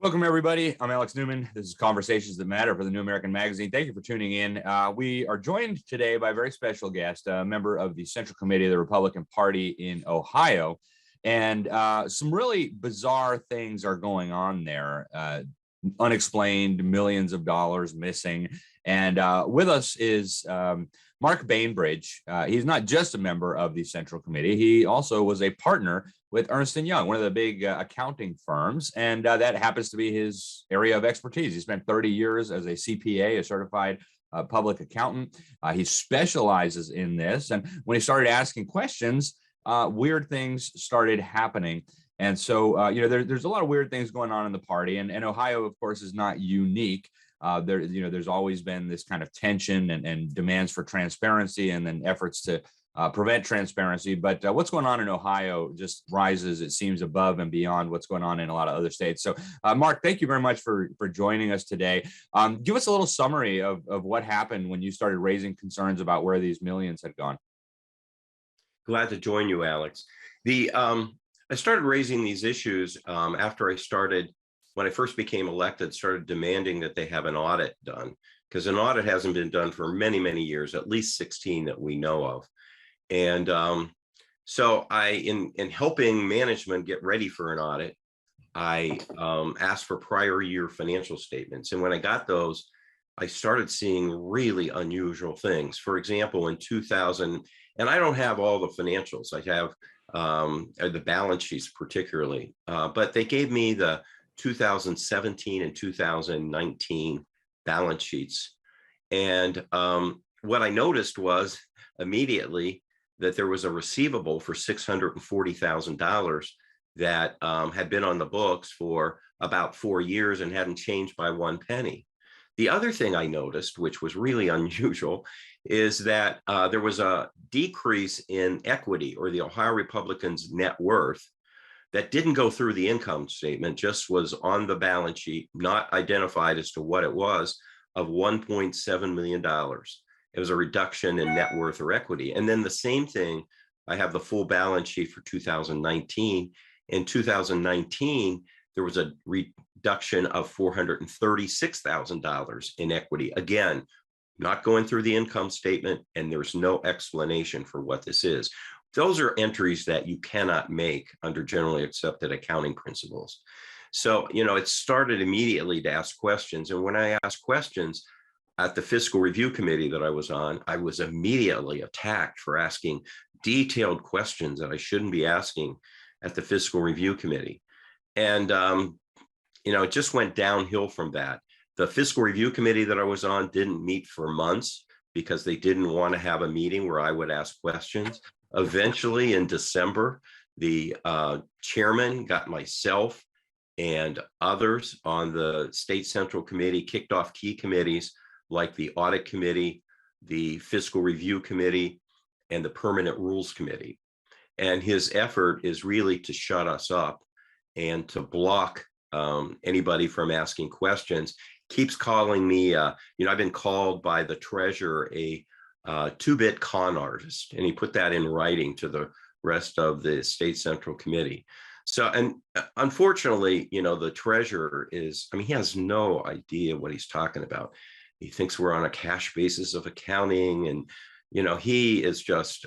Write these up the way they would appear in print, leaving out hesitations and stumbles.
Welcome, everybody. I'm Alex Newman. This is Conversations That Matter for the New American Magazine. Thank you for tuning in. We are joined today by a very special guest, a member of the Central Committee of the Republican Party in Ohio. And some really bizarre things are going on there. Unexplained, millions of dollars missing. And with us is Mark Bainbridge. He's not just a member of the Central Committee. He also was a partner with Ernst & Young, one of the big accounting firms, and that happens to be his area of expertise. He spent 30 years as a CPA, a certified public accountant. He specializes in this, and when he started asking questions, weird things started happening. And so, there's a lot of weird things going on in the party, and Ohio, of course, is not unique. There's always been this kind of tension and demands for transparency, and then efforts to prevent transparency. But what's going on in Ohio just rises, it seems, above and beyond what's going on in a lot of other states. So, Mark, thank you very much for joining us today. Give us a little summary of what happened when you started raising concerns about where these millions had gone. Glad to join you, Alex. I started raising these issues after when I first became elected, started demanding that they have an audit done, because an audit hasn't been done for many, many years, at least 16 that we know of. And so in helping management get ready for an audit, I asked for prior year financial statements. And when I got those, I started seeing really unusual things. For example, in 2000, and I don't have all the financials, I have the balance sheets particularly, but they gave me the 2017 and 2019 balance sheets. And what I noticed was immediately that there was a receivable for $640,000 that had been on the books for about 4 years and hadn't changed by one penny. The other thing I noticed, which was really unusual, is that there was a decrease in equity, or the Ohio Republicans' net worth, that didn't go through the income statement, just was on the balance sheet, not identified as to what it was, of $1.7 million. It was a reduction in net worth or equity. And then the same thing, I have the full balance sheet for 2019. In 2019, there was a reduction of $436,000 in equity. Again, not going through the income statement, and there's no explanation for what this is. Those are entries that you cannot make under generally accepted accounting principles. So, it started immediately to ask questions. And when I asked questions at the Fiscal Review Committee that I was on, I was immediately attacked for asking detailed questions that I shouldn't be asking at the Fiscal Review Committee. And, it just went downhill from that. The Fiscal Review Committee that I was on didn't meet for months because they didn't want to have a meeting where I would ask questions. Eventually, in December, the chairman got myself and others on the State Central Committee, kicked off key committees like the Audit Committee, the Fiscal Review Committee, and the Permanent Rules Committee. And his effort is really to shut us up and to block anybody from asking questions. Keeps calling me, I've been called by the treasurer a two-bit con artist, and he put that in writing to the rest of the State Central Committee. So, and unfortunately, the treasurer he has no idea what he's talking about. He thinks we're on a cash basis of accounting, and, he is just,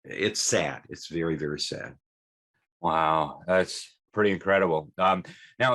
it's sad. It's very, very sad. Wow, that's pretty incredible. Now,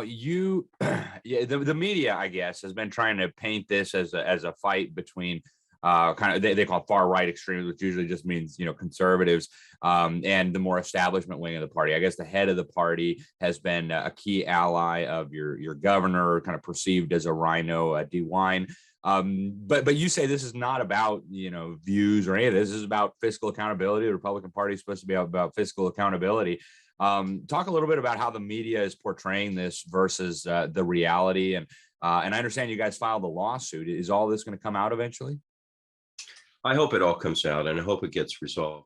the media, I guess, has been trying to paint this as a fight between they call it far right extremes, which usually just means conservatives, and the more establishment wing of the party. I guess the head of the party has been a key ally of your governor, kind of perceived as a rhino, DeWine. But you say this is not about views or any of this. This is about fiscal accountability. The Republican Party is supposed to be about fiscal accountability. Talk a little bit about how the media is portraying this versus the reality. And I understand you guys filed a lawsuit. Is all this going to come out eventually? I hope it all comes out, and I hope it gets resolved.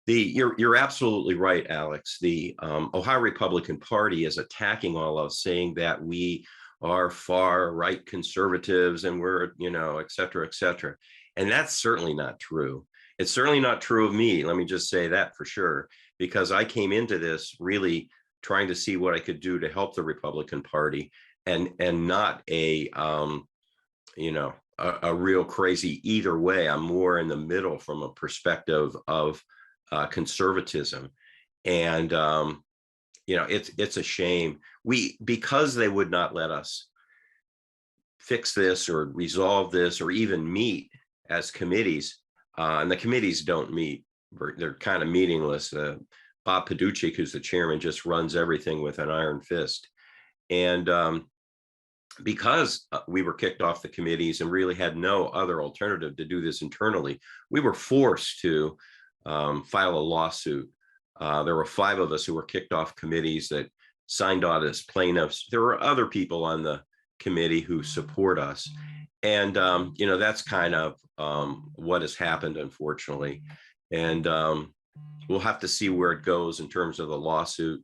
You're absolutely right, Alex. The Ohio Republican Party is attacking all of us, saying that we are far right conservatives and we're, et cetera, et cetera. And that's certainly not true. It's certainly not true of me. Let me just say that for sure, because I came into this really trying to see what I could do to help the Republican Party, and not a a real crazy either way. I'm more in the middle from a perspective of conservatism. And it's a shame, because they would not let us fix this or resolve this or even meet as committees, and the committees don't meet. They're kind of meaningless. Bob Paduchik, who's the chairman, just runs everything with an iron fist. And because we were kicked off the committees and really had no other alternative to do this internally, we were forced to file a lawsuit. There were 5 of us who were kicked off committees that signed on as plaintiffs. There were other people on the committee who support us. And, that's kind of what has happened, unfortunately. And we'll have to see where it goes in terms of the lawsuit.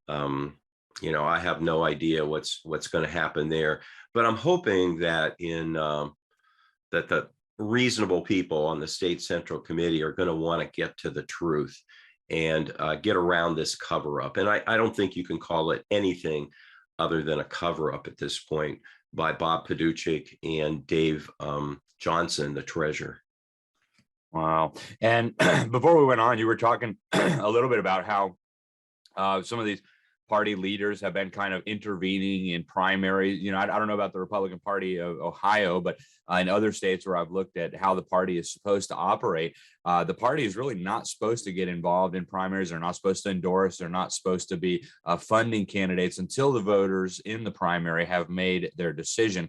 I have no idea what's going to happen there, but I'm hoping that that the reasonable people on the state central committee are going to want to get to the truth and get around this cover up. And I don't think you can call it anything other than a cover up at this point by Bob Paduchik and Dave Johnson, the treasurer. Wow. And before we went on, you were talking a little bit about how some of these party leaders have been kind of intervening in primaries. I don't know about the Republican Party of Ohio, but in other states where I've looked at how the party is supposed to operate, the party is really not supposed to get involved in primaries. They're not supposed to endorse. They're not supposed to be funding candidates until the voters in the primary have made their decision.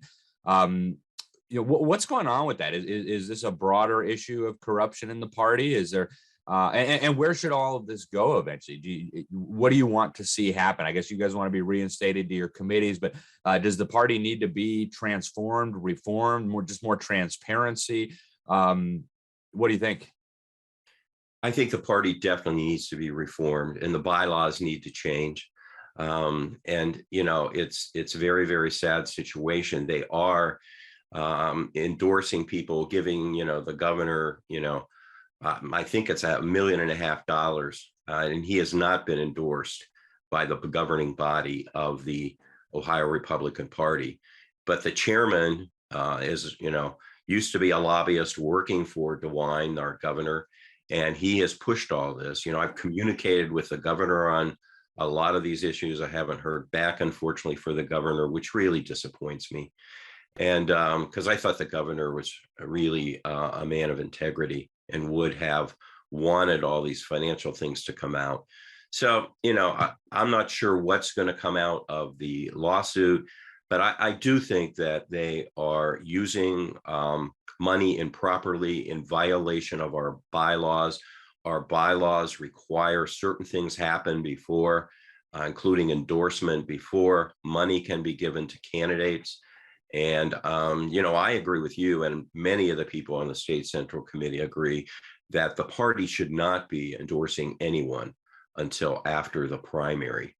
What's going on with that? Is this a broader issue of corruption in the party? Is there and where should all of this go eventually? What do you want to see happen? I guess you guys want to be reinstated to your committees, but does the party need to be transformed, reformed, more transparency? What do you think? I think the party definitely needs to be reformed, and the bylaws need to change. It's a very, very sad situation. They are endorsing people, giving the governor I think it's $1.5 million, and he has not been endorsed by the governing body of the Ohio Republican Party. But the chairman used to be a lobbyist working for DeWine, our governor, and he has pushed all this. I've communicated with the governor on a lot of these issues. I haven't heard back, unfortunately, for the governor, which really disappoints me. And because I thought the governor was really a man of integrity and would have wanted all these financial things to come out. So, I'm not sure what's going to come out of the lawsuit, but I do think that they are using money improperly in violation of our bylaws. Our bylaws require certain things happen before, including endorsement, before money can be given to candidates. And, I agree with you, and many of the people on the state central committee agree that the party should not be endorsing anyone until after the primary,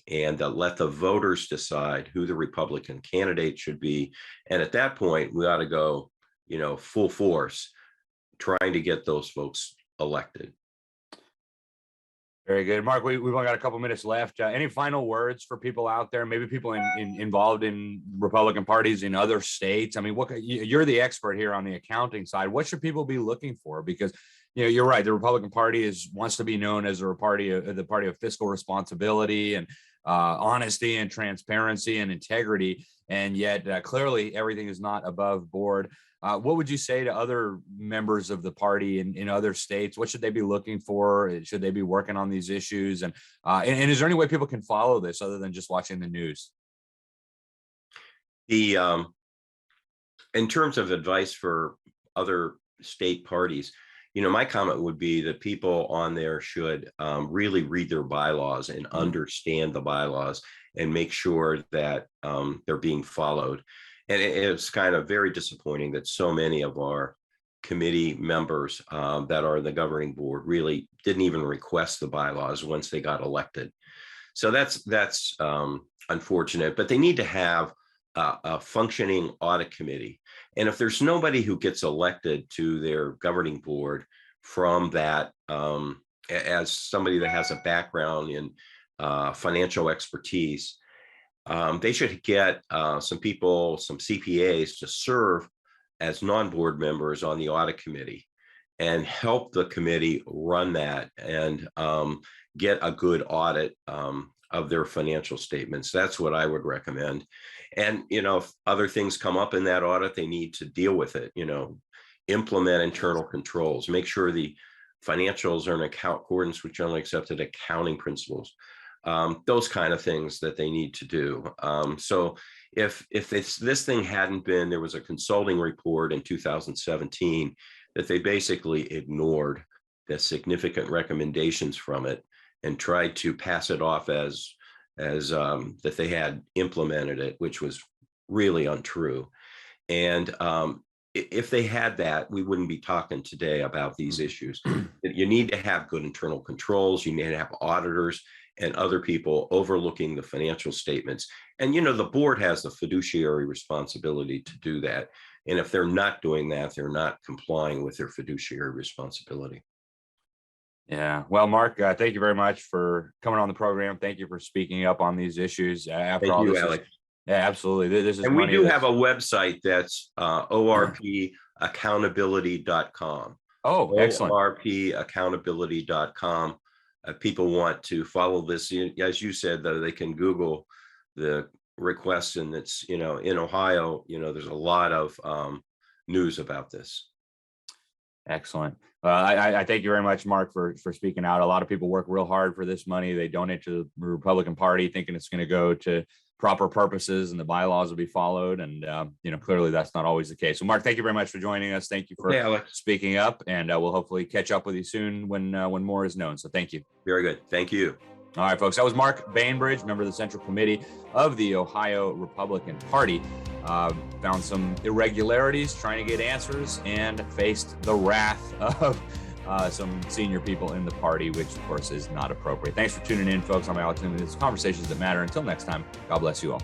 and let the voters decide who the Republican candidate should be. And at that point, we ought to go, full force trying to get those folks elected. Very good. Mark, we've only got a couple minutes left. Any final words for people out there, maybe people involved in Republican parties in other states? I mean, you're the expert here on the accounting side. What should people be looking for? Because, you're right. The Republican Party wants to be known as the party of fiscal responsibility and honesty and transparency and integrity. And yet clearly everything is not above board. What would you say to other members of the party in other states? What should they be looking for? Should they be working on these issues? And is there any way people can follow this other than just watching the news? In terms of advice for other state parties, my comment would be that people on there should really read their bylaws and understand the bylaws and make sure that they're being followed. And it's kind of very disappointing that so many of our committee members that are in the governing board really didn't even request the bylaws once they got elected. So that's unfortunate, but they need to have a functioning audit committee. And if there's nobody who gets elected to their governing board from that, as somebody that has a background in financial expertise. They should get some people, some CPAs to serve as non-board members on the audit committee and help the committee run that and get a good audit of their financial statements. That's what I would recommend. And, if other things come up in that audit, they need to deal with it, implement internal controls, make sure the financials are in accordance with generally accepted accounting principles. Those kind of things that they need to do. So if this thing hadn't been, there was a consulting report in 2017 that they basically ignored the significant recommendations from it and tried to pass it off as that they had implemented it, which was really untrue. And if they had that, we wouldn't be talking today about these issues. You need to have good internal controls. You need to have auditors and other people overlooking the financial statements. And, the board has the fiduciary responsibility to do that. And if they're not doing that, they're not complying with their fiduciary responsibility. Yeah. Well, Mark, thank you very much for coming on the program. Thank you for speaking up on these issues. After Thank all you, this Alex. yeah, absolutely. This is And we money do that's- have a website that's orpaccountability.com. Oh, excellent. orpaccountability.com. People want to follow this. As you said, though, they can Google the request, and it's, in Ohio, there's a lot of news about this. Excellent. I thank you very much, Mark, for speaking out. A lot of people work real hard for this money. They donate to the Republican Party thinking it's going to go to proper purposes and the bylaws will be followed. And, clearly that's not always the case. So, Mark, thank you very much for joining us. Thank you for speaking up, and we'll hopefully catch up with you soon when more is known. So thank you. Very good. Thank you. All right, folks, that was Mark Bainbridge, member of the Central Committee of the Ohio Republican Party. Found some irregularities trying to get answers and faced the wrath of some senior people in the party, which of course is not appropriate. Thanks for tuning in, folks. I'm Alex Newman. It's Conversations That Matter. Until next time, God bless you all.